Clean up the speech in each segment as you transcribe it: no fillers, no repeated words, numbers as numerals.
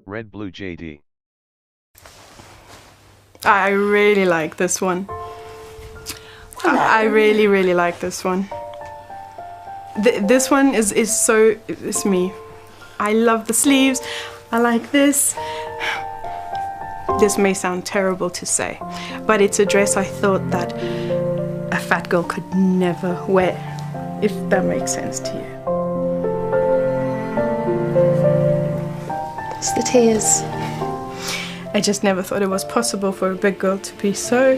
Red Blue JD. I really like this one. I really like this one. This one is me. I love the sleeves. I like this. This may sound terrible to say, but it's a dress I thought that a fat girl could never wear, if that makes sense to you. It's the tears. I just never thought it was possible for a big girl to be so.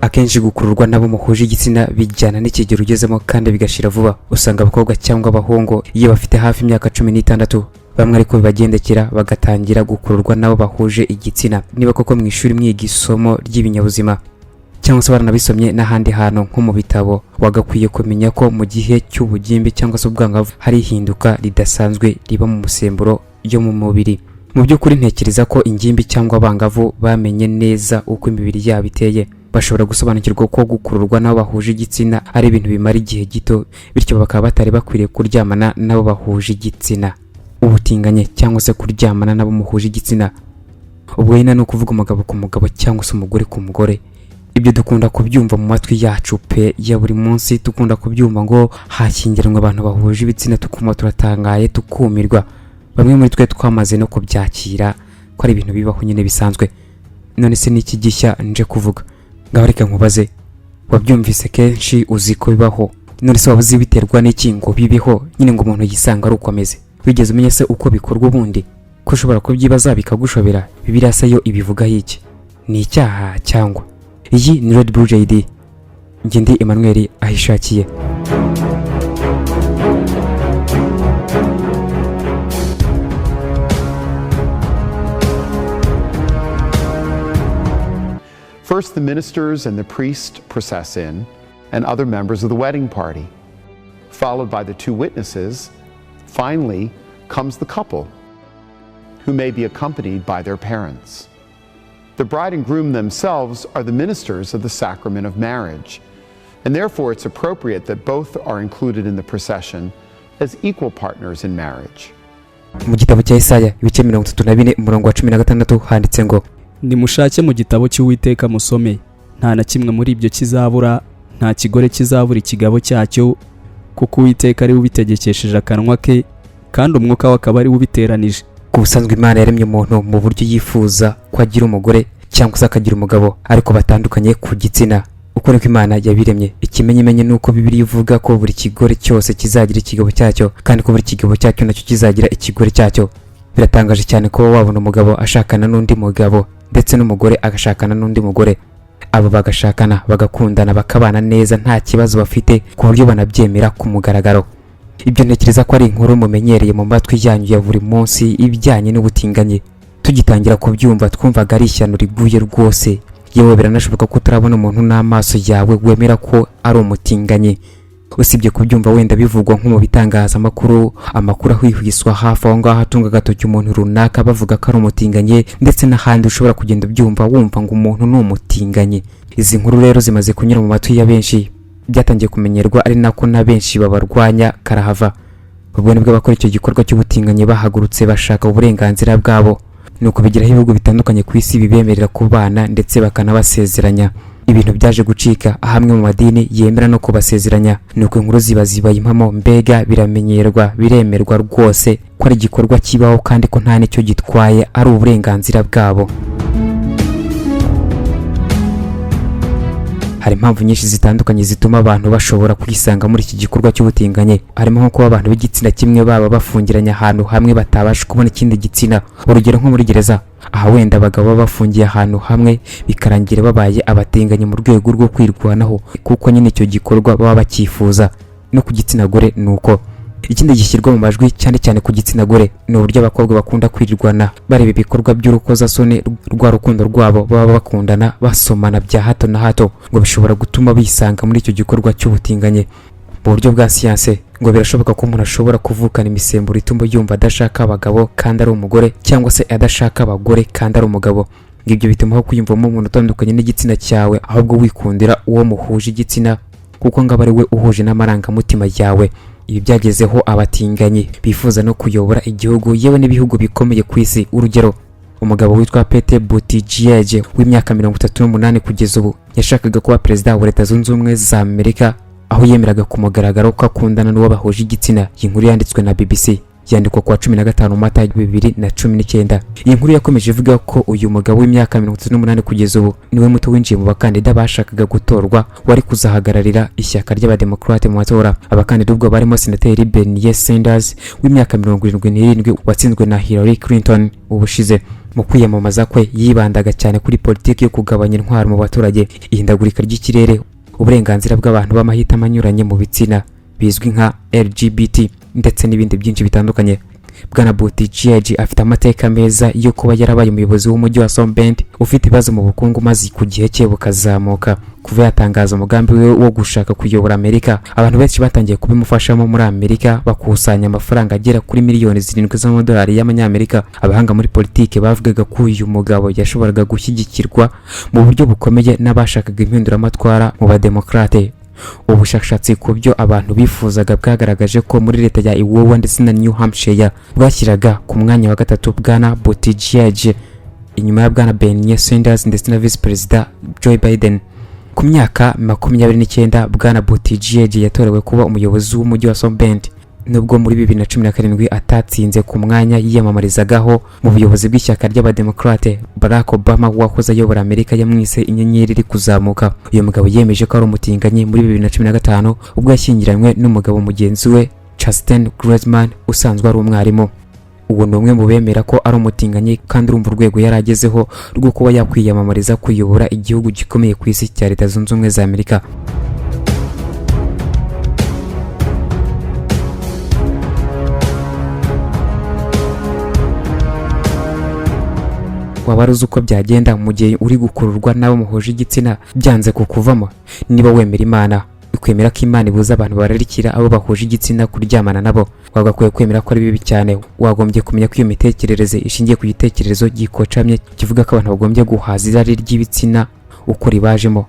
Akenshi gukururwa nabo muhuje igitsina bijyana n'ikigero ugezemo kandi bigashira vuba. Usanga abakobwa cyangwa abahungu iyo bafite hafi imyaka 16 bamwe ariko bibagendekera bagatangira gukururwa nabo bahuje igitsina. Niba koko mu ishuri mwiga isomo ry'ibinyabuzima cyangwa se baranabisomye n'ahandi hantu nko mu bitabo, wagakwiye kumenya ko mu gihe cy'ubugimbi cyangwa se ubwangavu hari ihinduka ridasanzwe riba mu musemburo yo mu mubiri. Mu by'ukuri ntekereza ko ingimbi cyangwa abangavu bamenye neza uko imibiri yabo iteye, bashobora gusobanukirwa ko gukururwa nabo bahuje igitsina ari ibintu bimara igihe gito, bityo bakaba batari bakwiriye kuryamana nabo bahuje igitsina. Ubutinganyi cyangwa se kuryamana nabo muhuje igitsina, ubwo nyine no kuvuga umugabo ku mugabo cyangwa se umugore ku mugore. Ibyo dukunda kubyumva mu matwi yacu pe ya buri munsi, dukunda kubyumva ngo hashyingiranwe abantu bahuje ibitsina, tukuma turatangaye tukumirwa. Bamwe muri twe twamaze no kubyakira ko ari ibintu bibaho nyine bisanzwe. None se niki gishya nje kuvuga? Ngaho reka nkubaze, wabyumvise kenshi uzi ko bibaho, none se wabuze biterwa n'iki ngo bibeho nyine ngo umuntu yisanga ari ukomeze? Wigeze umenya se uko bikorwa ubundi? Ko ushobora kubyibaza bikagushobera? Bibiliya se yo ibivuga iki? Ni icyaha cyangwa? Iyi ni Red Blue JD. Njye ndi Emmanuel ahishakiye. First, the ministers and the priest process in, and other members of the wedding party. Followed by the two witnesses, finally comes the couple, who may be accompanied by their parents. The bride and groom themselves are the ministers of the sacrament of marriage, and therefore it's appropriate that both are included in the procession as equal partners in marriage. Mu gitabo cya Isaya ibice 34 umurongo wa 16 handitse ngo, nimushake mu gitabo cy'Uwiteka musome, nta na kimwe muri ibyo kizabura, nta kigore kizabura ikigabo cyacyo, kuko Uwiteka ari ubitegekesheje akanwa ke, kandi umwuka w'akaba ari ubiteranije. Kubusanzwe Imana yaremye umuntu mu buryo yifuza ko agira umugore cyangwa se akagira umugabo, ariko batandukanye ku gitsina. Uko niko Imana yabiremye. Ikimenyemenye nuko Bibiliya ivuga ko buri kigore cyose kizagira ikigabo cyacyo, kandi ko buri kigabo cyacyo nacyo kizagira ikigore cyacyo. Biratangaje cyane ko wabona umugabo ashakana n'undi mugabo ndetse n'umugore agashakana n'undi mugore. Abo bagashakana bagakundana bakabana neza nta kibazo bafite, ku buryo banabyemera ku mugaragaro. Ibyo ntekereza ko ari inkuru mumenyereye mu matwi yanyu ya buri munsi ibijyanye n'ubutinganyi. Tugitangira kubyumva twumvaga ari ishyano riguye rwose, yewe biranashoboka ko turabona umuntu n'amaso yawe wemera ko ari umutinganyi. Usibye kubyumva wenda bivugwa nko mu bitangaza amakuru ahwihwiswa hafi aho ngaho atunga agatoki umuntu runaka bavuga ko ari umutinganyi, ndetse n'ahandi ushobora kugenda ubyumva wumva ngo umuntu ni umutinganyi. Izi nkuru rero zimaze kunyura mu matwi ya benshi, byatangiye kumenyerwa ari nako na benshi babarwanya karahava. Ubwo nibwo bakora icyo gikorwa cy'ubutinganyi bahagurutse bashaka uburenganzira bwabo, nuko bigiraho ibihugu bitandukanye ku isi bibemerera kubana ndetse bakanabasezeranya. Ibintu byaje gucika ahamwe mu madini yemera no kubasezeranya, nuko inkuru zibaye impamo, mbega biramenyerwa biremerwa rwose ko ari igikorwa kibaho kandi ko nta nicyo gitwaye, ari uburenganzira bwabo. Hari impamvu nyinshi zitandukanye zituma abantu bashobora kwisanga muri iki gikorwa cy'ubutinganyi. Harimo nko kuba abantu b'igitsina kimwe baba bafungiranye ahantu hamwe batabasha kubona ikindi gitsina. Urugero nko muri gereza, aha wenda abagabo baba bafungiye ahantu hamwe bikarangira babaye abatinganyi mu rwego rwo kwirwanaho, kuko nyine icyo gikorwa baba bakifuza. No ku gitsina gore nuko. Ikindi gishyirwa mu majwi cyane cyane ku gitsina gore ni uburyo abakobwa bakunda kwirirwana bareba ibikorwa by'urukozasoni rwa rukundo rwabo, baba bakundana basomana bya hato na hato, ngo bishobora gutuma bisanga muri icyo gikorwa cy'ubutinganyi. Mu buryo bwa siyanse ngo birashoboka ko umuntu ashobora kuvukana imisemburo ituma yumva adashaka abagabo kandi ari umugore, cyangwa se adashaka abagore kandi ari umugabo. ngibyo bituma kwiyumvamo umuntu utandukanye n'igitsina cyawe ahubwo wikundira uwo muhuje igitsina kuko ngaba ari we uhuje n'amarangamutima yawe. Ibi byagezeho abatinganyi bifuza no kuyobora igihugu yewe n'ibihugu bikomeye ku isi. Urugero, umugabo witwa Pete Buttigieg w'imyaka 38 kugeza ubu yashakaga kuba perezida wa Leta Zunze Ubumwe za Amerika, aho yemeraga ku mugaragaro ko akundana n'uwo bahuje igitsina. Iyi nkuru yanditswe na BBC, yandikwa kwa 15 Mata 2019. Iyi nkuru yakomeje ivuga ko uyu mugabo w'imyaka 38 kugeza ubu niwe muto winjiye mu bakandida bashakaga gutorwa wari kuzahagararira ishyaka ry'abademokrate mu matora. Abakandida ubwo barimo senateri Bernie Sanders w'imyaka 77 watsinzwe na Hillary Clinton ubushize. Mu kwiyamamaza kwe yibandaga cyane kuri politiki yo kugabanya intwaro mu baturage, ihindagurika ry'ikirere, uburenganzira bw'abantu b'amahitamo anyuranye mu bitsina bizwi nka LGBT ndetse n'ibindi byinshi bitandukanye. Bwana Buttigieg afite amateka meza yo kuba yarabaye umuyobozi w'umujyi wa South Bend ufite ibibazo mu bukungu maze ku gihe cye bukazamuka. Kuva yatangaza umugambi we wo gushaka kuyobora Amerika, abantu benshi batangiye kubimufashamo muri Amerika bakusanya amafaranga agera kuri miliyoni 7 z'amadolari y'amanyamerika. Abahanga muri politike bavugaga ko uyu mugabo yashoboraga gushyigikirwa mu buryo bukomeye n'abashakaga impinduramatwara mu bademokrate. Ubushakashatsi ku byo abantu bifuzaga bwagaragaje ko muri leta ya Iowa ndetse na New Hampshire bwashyiraga ku mwanya wa gatatu Bwana Buttigieg inyuma ya Bwana Bernie Sanders ndetse na Vice President Joe Biden. Ku myaka 29 Bwana Buttigieg yatorewe kuba umuyobozi w'umujyi wa South Bend, nubwo muri 2017 atatsinze ku mwanya yiyamamarizagaho mu buyobozi bw'ishyaka ry'abademokrate. Barack Obama wakoze ayobora Amerika yamwise inyenyeri iri kuzamuka. Uyu mugabo yemeje ko ari umutinganyi muri 2015 ubwo yashyingiranywe n'umugabo mugenzi we Chastain Grossman usanzwe ari umwarimu. Uwo ni umwe mu bemera ko ari umutinganyi kandi urumva urwego yaragezeho rwo kuba yakwiyamamariza kuyobora igihugu gikomeye ku isi cya Leta Zunze Ubumwe za Amerika. Wabaruzi uko byagenda mu gihe uri gukururwa n'abo muhuje igitsina byanze kukuvamo. Niba wemera Imana, ukwemera ko Imana ibuza abantu bararikira abo bahuje igitsina kuryamana nabo, wagakwiye kwemera ko ari bibi cyane. Wagombye kumenya ko iyo mitekerereze ishingiye ku gitekerezo gikocamye kivuga ko abantu bagombye guhaza irari ry'ibitsina uko ribajemo,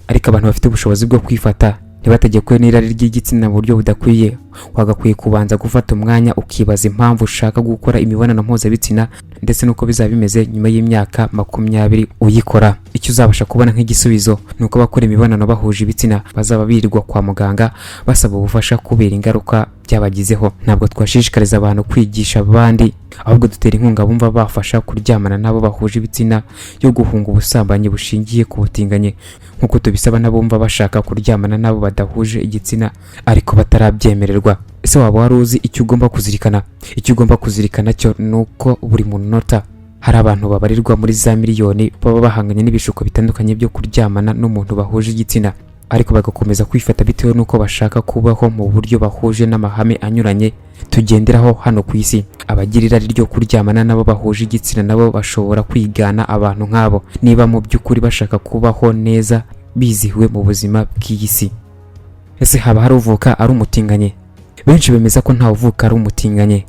ariko abantu bafite ubushobozi bwo kwifata ntibategekwe n'irari ry'igitsina mu buryo budakwiye. Wagakwiye kubanza gufata umwanya ukibaza impamvu ushaka gukora imibonano mpuzabitsina ndetse nuko bizaba bimeze nyuma y'imyaka 20 uyikora. Icyo uzabasha kubona nk'igisubizo nuko bakora imibonano bahuje ibitsina bazaba birirwa kwa muganga basaba ubufasha kubera ingaruka byabagizeho. Ntabwo twashishikariza abantu kwigisha abandi, ahubwo dutera inkunga bumva bafasha kuryamana nabo bahuje ibitsina yo guhunga ubusambanyi bushingiye ku butinganyi, nkuko tubisaba nabumva bashaka kuryamana nabo badahuje igitsina ariko batarabyemererwa. Ese waba wari uzi icyo ugomba kuzirikana? Icyo ugomba kuzirikana cyo nuko buri munota hari abantu babarirwa muri za miliyoni baba bahanganye n'ibishuko bitandukanye byo kuryamana n'umuntu bahuje igitsina, ariko bagakomeza kwifata bitewe nuko bashaka kubaho mu buryo bahuje n'amahame anyuranye tugenderaho hano ku isi. Abagira irari ryo kuryamana nabo bahuje igitsina nabo bashobora kwigana abantu nk'abo niba mu by'ukuri bashaka kubaho neza bizihiwe mu buzima bw'iyi si. Ese haba hari uvuka ari umutinganye? Benshi bemeza ko nta uvuka ari umutinganye,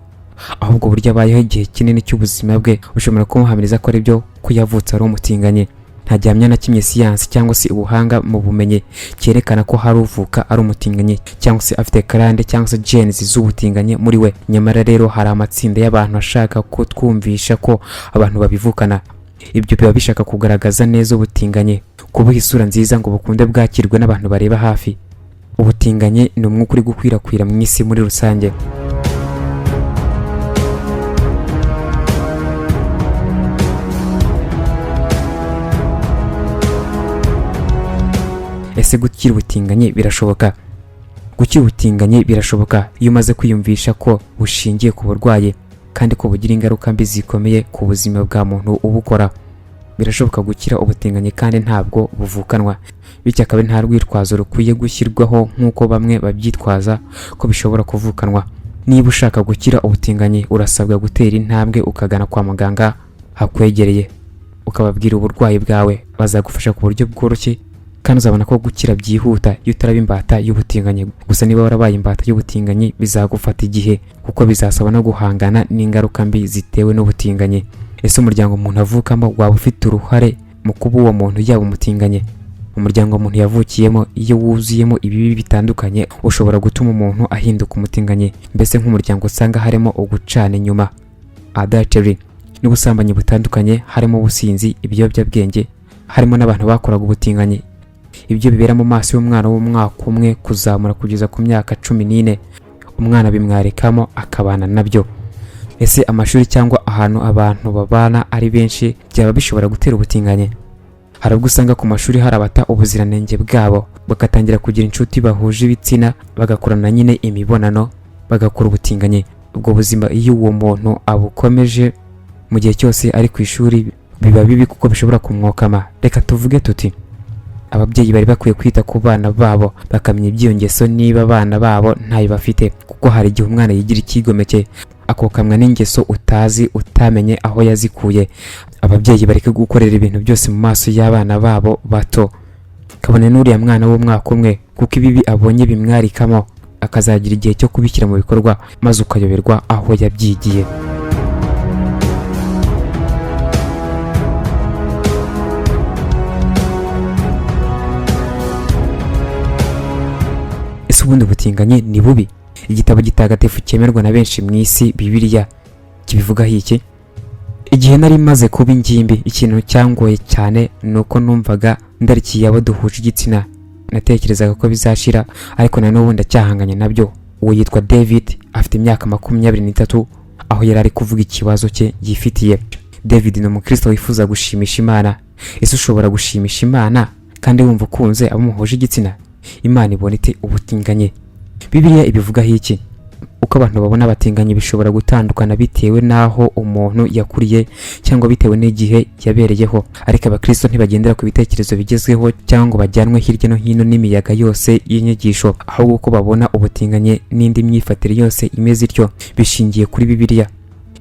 ahubwo burya abayeho igihe kinini cy'ubuzima bwe ushobora kumuhamiriza ko ari byo kuyavutsa ari umutinganye. Nta gihamya na kimwe siyansi cyangwa se ubuhanga mu bumenyi cyerekana ko hari uvuka ari umutinganye cyangwa se afite karande cyangwa se genes z'ubutinganye muri we. Nyamara rero hari amatsinda y'abantu ashaka ko twumvisha ko abantu babivukana. Ibyo biba bishaka kugaragaza neza ubutinganye, kubuha isura nziza ngo bukunde bwakirwe n'abantu bareba hafi. Ubutinganye ni umwuka uri gukwirakwira mu isi muri rusange. Ese gukira ubutinganye birashoboka? Gukira ubutinganye birashoboka iyo umaze kwiyumvisha ko bushingiye ku burwayi kandi ko bugira ingaruka mbi zikomeye ku buzima bwa muntu ubukora. Birashoboka gukira ubutinganye kandi ntabwo buvukanwa, bityo akaba nta rwitwazo rukwiye gushyirwaho nk'uko bamwe babyitwaza ko bishobora kuvukanwa. Niba ushaka gukira ubutinganye urasabwa gutera intambwe ukagana kwa muganga hakwegereye ukababwira uburwayi bwawe. Bazagufasha ku buryo bworoshye kandi uzabona ko gukira byihuta iyo utaraba imbata y'ubutinganye. Gusa niba warabaye imbata y'ubutinganye bizagufata igihe kuko bizasaba no guhangana n'ingaruka mbi zitewe n'ubutinganye. ese umuryango umuntu avukamo waba ufite uruhare mu kuba uwo muntu yaba umutinganye? Umuryango umuntu yavukiyemo iyo wuzuyemo ibibi bitandukanye ushobora gutuma umuntu ahinduka umutinganye. Mbese nk'umuryango usanga harimo ugucana inyuma, adultery, n'ubusambanyi butandukanye, harimo ubusinzi, ibiyobyabwenge, harimo n'abantu bakoraga ubutinganye. Ibyo bibera mu maso y'umwana w'umwaka umwe kuzamura kugeza ku myaka 14, umwana bimwarekamo akabana nabyo. Ese amashuri cyangwa ahantu abantu babana ari benshi byaba bishobora gutera ubutinganye? Hari ubwo usanga ku mashuri hari abata ubuziranenge bwabo, bagatangira kugira inshuti bahuje ibitsina, bagakorana nyine imibonano, bagakora ubutinganye. Ubwo buzima iyo uwo muntu abukomeje mu gihe cyose ari ku ishuri biba bibi kuko bishobora kumwokama. Reka tuvuge tuti ababyeyi bari bakwiye kwita ku bana babo, bakamenya ibyiyongeso niba abana babo ntayo bafite, kuko hari igihe umwana yigira ikigomeke akokamwa n'ingeso utazi utamenye aho yazikuye. Ababyeyi bareke gukorera ibintu byose mu maso y'abana babo bato. Kabone n'uriya mwana w'umwaka umwe, kuko ibibi abonye bimwarikamo akazagira igihe cyo kubishyira mu bikorwa maze ukayoberwa aho yabyigiye. Ese ubundi ubutinganyi ni bubi? Igitabo gitagatifu cyemerwa na benshi mu isi, Bibiliya, kibivugaho iki? Igihe nari maze kuba ingimbi, ikintu cyangoye cyane nuko numvaga ndarikiye abo duhuje igitsina. Natekerezaga ko bizashira, ariko na n'ubu ndacyahanganye nabyo. Uwo yitwa David, afite imyaka 23, aho yari ari kuvuga ikibazo cye yifitiye. David ni umukristo wifuza gushimisha Imana. Ese ushobora gushimisha Imana kandi wumva ukunze abo muhuje igitsina? Imana ibona ite ubutinganye? Bibiliya ibivugaho iki? Uko abantu babona abatinganye bishobora gutandukana bitewe n'aho umuntu yakuriye cyangwa bitewe n'igihe yabereyeho. Ariko abakristo ntibagendera ku bitekerezo bigezweho cyangwa bajyanwe hirya no hino n'imiyaga yose y'inyigisho, ahubwo uko babona ubutinganye n'indi myifatire yose imeze ityo bishingiye kuri Bibiliya.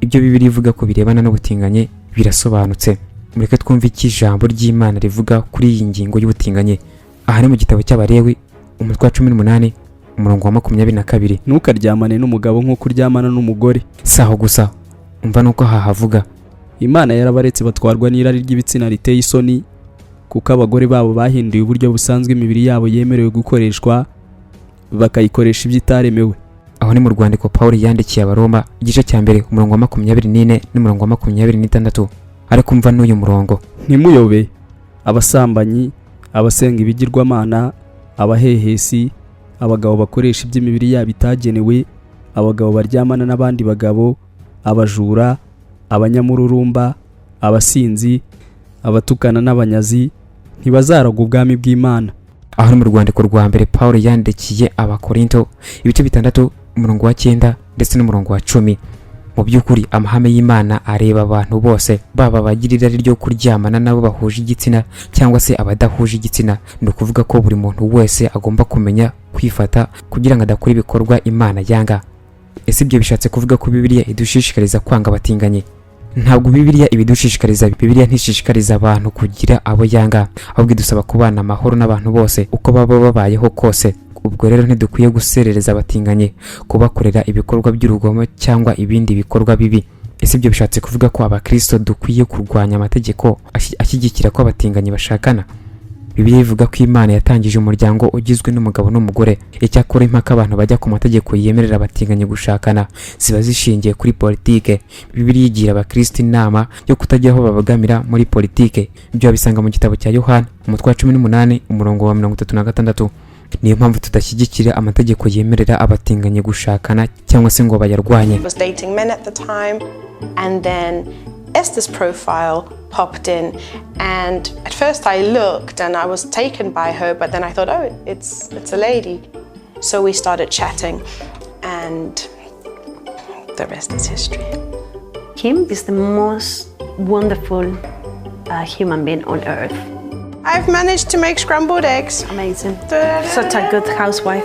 Ibyo Bibiliya ivuga ko birebana n'ubutinganye birasobanutse. Mureke twumve iki ijambo ry'Imana rivuga kuri iyi ngingo y'ubutinganye. Aha ni mu gitabo cy'Abalewi, umutwe wa 18, umurongo wa 22. Ntukaryamane n'umugabo nk'uko uryamana n'umugore. Saho gusa, umva nuko hahavuga Imana yarabaretse batwarwa n'irari ry'ibitsina riteye isoni, kuko abagore babo bahinduye uburyo busanzwe imibiri yabo yemerewe gukoreshwa, bakayikoresha iby'itaremewe. Aho ni mu rwandiko Pawulo yandikiye Abaroma, igice cya mbere, umurongo wa 24 n'umurongo wa 26. Ariko umva n'uyu murongo: ntimuyobe, abasambanyi, abasenga ibigirwamana, abahehesi, abagabo bakoresha iby'imibiri yabo itagenewe, abagabo baryamana n'abandi bagabo, abajura, abanyamururumba, abasinzi, abatukana n'abanyazi ntibazaraga ubwami bw'Imana. Aho ni mu rwandiko rwa mbere Pawulo yandikiye Abakorinto, ibice 6, umurongo wa 9 ndetse n'umurongo wa 10. Mu by'ukuri amahame y'Imana areba abantu bose, baba bagira irari ryo kuryamana nabo bahuje igitsina cyangwa se abadahuje igitsina. Ni ukuvuga ko buri muntu wese agomba kumenya kwifata kugira ngo adakora ibikorwa Imana yanga. Ese ibyo bishatse kuvuga ko Bibiliya idushishikariza kwanga abatinganye? Ntabwo Bibiliya ibidushishikariza. Bibiliya ntishishikariza abantu kugira abo yanga, ahubwo idusaba kubana amahoro n'abantu bose uko baba babayeho kose. Ubwo rero ntidukwiye guserereza abatinganye, kubakorera ibikorwa by'urugomo cyangwa ibindi bikorwa bibi. Ese ibyo bishatse kuvuga ko abakristo dukwiye kurwanya amategeko ashyigikira ko abatinganye bashakana? Bibiliya ivuga ko Imana yatangije umuryango ugizwe n'umugabo n'umugore. Icyakora impaka abantu bajya ku mategeko yemerera abatinganye gushakana ziba zishingiye kuri politike. Bibiliya igira abakristo inama yo kutajya aho babagamira muri politike. Ibyo bisanga mu gitabo cya Yohana, umutwe wa 18, umurongo wa 36. Niyo mpamvu tudashyigikira amategeko yemerera abatinganye gushakana cyangwa se ngo bayarwanye. Was dating men at the time, and then Esther's profile popped in, and at first I looked and I was taken by her, but then I thought, oh, it's a lady. So we started chatting, and the rest is history. Kim is the most wonderful human being on earth. I've managed to make scrambled eggs. Amazing. Such a good housewife.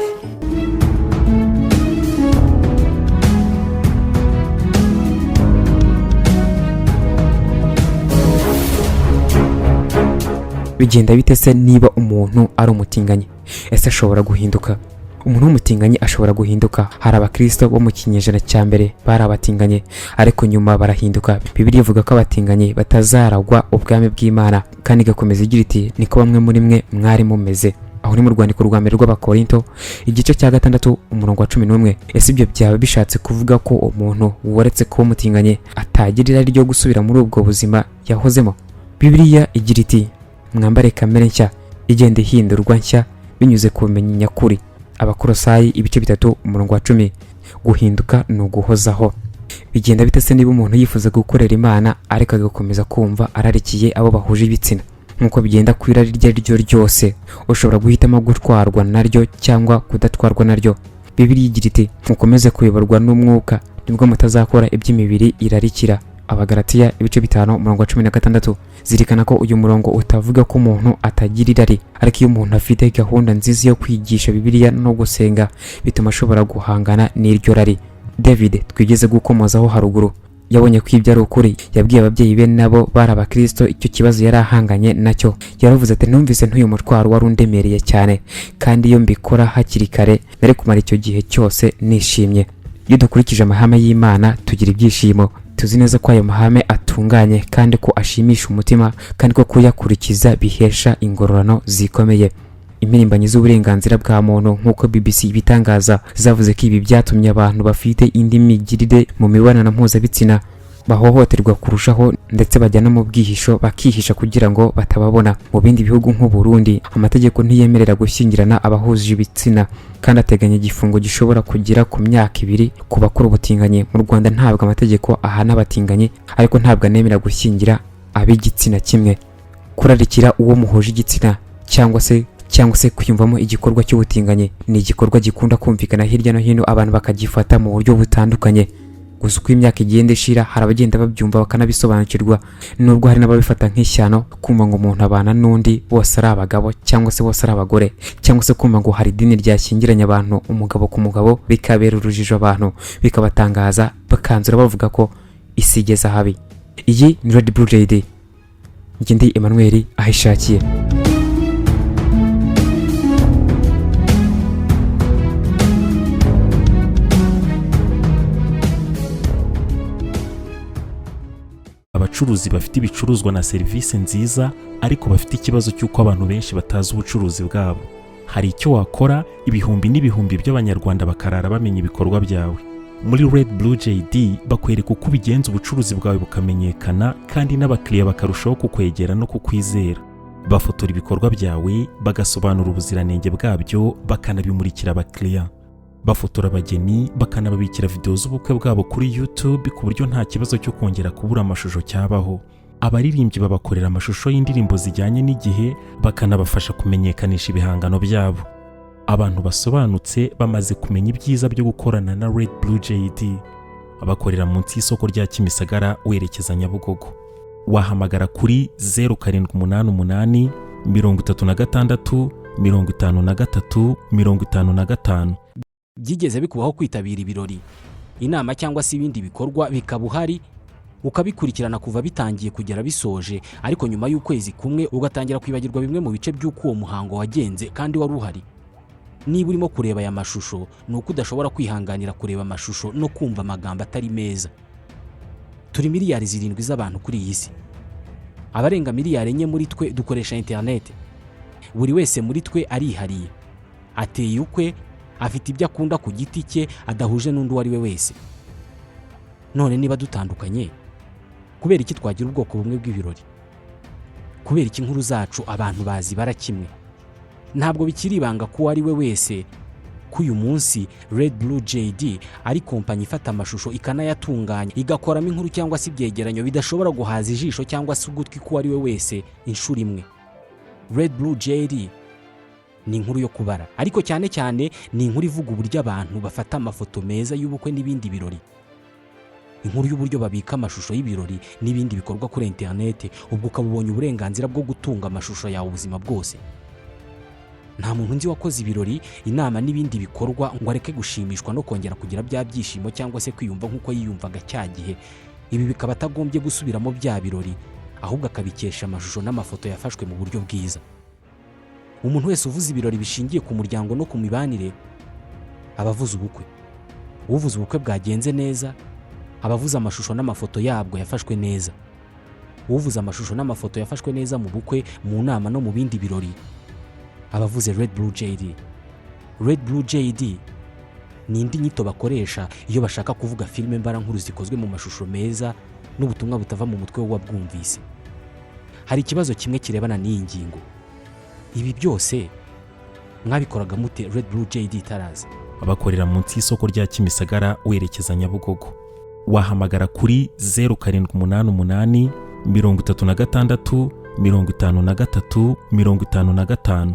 Bigenda bite se niba umuntu ari umutinganye? Ese ashobora guhinduka? umuntu w'umutinganyi ashobora guhinduka. Hari abakristo bo mu kinyejana cya mbere bari abatinganye ariko nyuma barahinduka. Bibiliya ivuga ko abatinganye batazaragwa ubwami bw'Imana kandi igakomeza igira iti niko bamwe muri mwe mwari mumeze. Aho ni mu rwandiko rwa mbere rw'Abakorinto igice cya 6 umurongo wa 11. Ese ibyo byaba bishatse kuvuga ko umuntu waretse kuba umutinganye atagirira ryo gusubira muri ubwo buzima yahozemo? Bibiliya igira iti mwambare kamere nshya igende hindurwa nshya binyuze ku bumenyi nyakuri. Abakolosayi ibice 3 umurongo wa 10. Guhinduka no guhozaho. Bigenda bitase niba umuntu yifuza gukorera Imana ariko agakomeza kumva ararikiye abo bahuje ibitsina. Nkuko bigenda kwirari ryo ryose ushobora guhitamo gutwarwa naryo cyangwa kudatwarwa naryo. Bibiliya igira iti mukomeze kuyoborwa n'umwuka nibwo mutazakora iby'imibiri irarikira. Abagalatiya ibice 5 umurongo wa 16. Zirikana ko uyu murongo utavuga ko umuntu atagira irari, ariko iyo umuntu afite gahunda nziza yo kwigisha Bibiliya no gusenga bituma ashobora guhangana n'iryo rari. David twigeze gukomozaho haruguru yabonye ko ibyo ari ukuri. Yabwiye ababyeyi be nabo bari abakristo icyo kibazo yari ahanganye nacyo. Yaravuze ati numvise ntuyu mutwaro wari undemereye cyane kandi iyo mbikora hakiri kare nari kumara icyo gihe cyose nishimye. Iyo dukurikije amahame y'Imana tugira ibyishimo. Tuzi neza ko ayo mahame atunganye kandi ko ashimisha umutima kandi ko kuyakurikiza bihesha ingororano zikomeye. Impirimbanyi z'uburenganzira bwa muntu nk'uko BBC ibitangaza zavuze ko ibi byatumye abantu bafite indi migirire mu mibonano mpuzabitsina bahohoterwa kurushaho ndetse bajya no mu bwihisho bakihisha kugira ngo batababona. Mu bindi bihugu nk'u Burundi amategeko ntiyemerera gushyingirana abahuje ibitsina kandi ateganya igifungo gishobora kugira ku myaka 2 ku bakora ubutinganyi. Mu Rwanda ntabwo amategeko ahana abatinganyi ariko ntabwo anemera gushyingira ab'igitsina kimwe. Kurarikira uwo muhuje igitsina cyangwa se kwiyumvamo igikorwa cy'ubutinganyi ni igikorwa gikunda kumvikana hirya no hino abantu bakagifata mu buryo butandukanye. Gusa uko imyaka igenda ishira hari abagenda babyumva bakanabisobanukirwa, nubwo hari n'ababifata nk'ishyano kumva ngo umuntu abana n'undi bose ari abagabo cyangwa se bose ari abagore, cyangwa se kumva ngo hari idini ryashyingiranye abantu umugabo ku mugabo bikabera urujijo abantu bikabatangaza bakanzura bavuga ko isi igeze habi. Iyi ni Red Blue JD. Njye ndi Emmanuel ahishakiye. Abacuruzi bafite ibicuruzwa na serivisi nziza ariko bafite ikibazo cy'uko abantu benshi batazi ubucuruzi bwabo. Hari icyo wakora ibihumbi n'ibihumbi by'abanyarwanda bakarara bamenya ibikorwa byawe. Muri Red Blue JD bakwereka uko ubigenza ubucuruzi bwawe bukamenyekana kandi n'abakiriya bakarushaho kukwegera no kukwizera. Bafotora ibikorwa byawe bagasobanura ubuziranenge bwabyo bakanabimurikira abakiriya. Bafotora abageni bakanababikira video z'ubukwe bwabo kuri YouTube ku buryo nta kibazo cyo kongera kubura amashusho cyabaho. Abaririmbyi babakorera amashusho y'indirimbo zijyanye n'igihe bakanabafasha kumenyekanisha ibihangano byabo. Abantu basobanutse bamaze kumenya ibyiza byo gukorana na Red Blue JD. Abakorera munsi y'isoko rya Kimisagara werekeza Nyabugogo. Wahamagara kuri 0788 36 53 55. Byigeze bikubaho kwitabira ibirori, inama cyangwa se ibindi bikorwa bikabuhari ukabikurikirana kuva bitangiye kugera bisoje, ariko nyuma y'ukwezi kumwe ugatangira kwibagirwa bimwe mu bice by'uko uwo muhango wagenze kandi wari uhari? Niba urimo kureba aya mashusho nuko udashobora kwihanganira kureba amashusho no kumva amagambo atari meza. Turi miliyari 7 z'abantu kuri iyi si. Abarenga miliyari 4 muri twe dukoresha internet. Buri wese muri twe arihariye, ateye ukwe, afite ibyo akunda ku giti cye adahuje n'undi wari we wese. None niba dutandukanye, kubera iki twagira ubwoko bumwe bw'ibirori? Kubera iki inkuru zacu abantu bazi barakimwe? Ntabwo bikiri ibanga ko ari we wese ko uyu munsi Red Blue JD ari kompanyi ifata amashusho ikanayatunganya igakoramo inkuru cyangwa se ibyegeranyo bidashobora guhaza ijisho cyangwa se ugutwi ko ari we wese inshuro imwe. Red Blue JD ni inkuru yo kubara, ariko cyane cyane ni inkuru ivuga uburyo abantu bafata amafoto meza y'ubukwe n'ibindi birori. Inkuru y'uburyo babika amashusho y'ibirori n'ibindi bikorwa kuri internet, ubwo ukabubonye uburenganzira bwo gutunga amashusho yawe ubuzima bwose. Nta muntu nzi wakoze ibirori, inama n'ibindi bikorwa ngo areke gushimishwa no kongera kugira bya byishimo cyangwa se kwiyumva nk'uko yiyumvaga cya gihe. Ibi bikaba atagombye gusubiramo bya birori, ahubwo akabikesha amashusho n'amafoto yafashwe mu buryo bwiza. Umuntu wese uvuze ibirori bishingiye ku muryango no ku mibanire abavuza ubukwe, uvuza ubukwe bwagenze neza, abavuza amashusho n'amafoto yabwo yafashwe neza, uvuza amashusho n'amafoto yafashwe neza mu bukwe, mu nama no mu bindi birori, abavuze Red Blue JD. Red Blue JD ni indi nyito bakoresha iyo bashaka kuvuga filime mbarankuru zikozwe mu mashusho meza n'ubutumwa butava mu mutwe w'uwabwumvise. Hari ikibazo kimwe kirebana n'iyi ngingo. Ibi byose mwabikoraga mute Red Blue JD itaraza? Abakorera munsi y'isoko rya Kimisagara werekeza Nyabugogo. Wahamagara kuri 0788 36 53 55